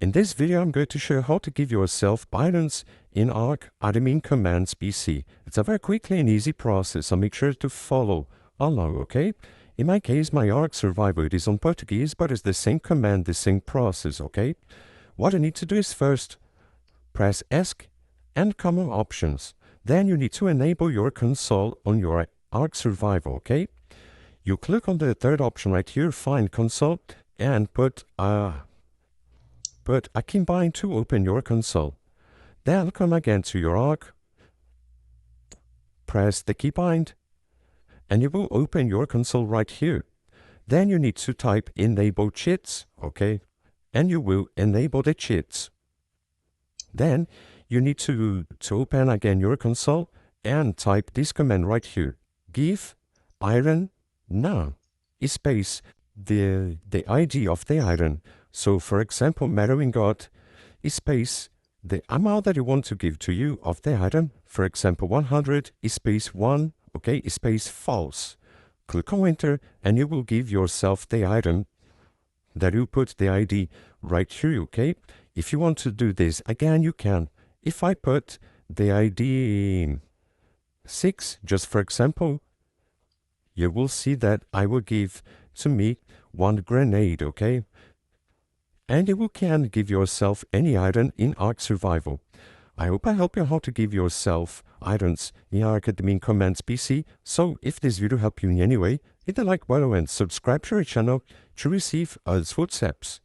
In this video, I'm going to show you how to give yourself items in ARK Admin Commands PC. It's a very quickly and easy process, so make sure to follow along, okay? In my case, my ARK Survival, it is on Portuguese, but it's the same command, the same process, okay? What I need to do is first press ESC and Common Options. Then you need to enable your console on your ARK Survival, okay? You click on the third option right here, Find Console, and put a keybind to open your console. Then come again to your ARK, press the keybind, and you will open your console right here. Then you need to type Enable Cheats, okay? And you will enable the cheats. Then you need to open again your console and type this command right here. Give iron now space the ID of the iron. So for example, metal ingot space the amount that you want to give to you of the item. For example, 100 space 1, okay, space false. Click on enter and you will give yourself the item that you put the ID right here, okay? If you want to do this again, you can. If I put the ID 6, just for example, you will see that I will give to me 1 grenade, okay? And you can give yourself any item in ARK Survival. I hope I help you how to give yourself items in ARK Admin Commands PC. So if this video helped you in any way, hit the like button and subscribe to our channel to receive useful tips.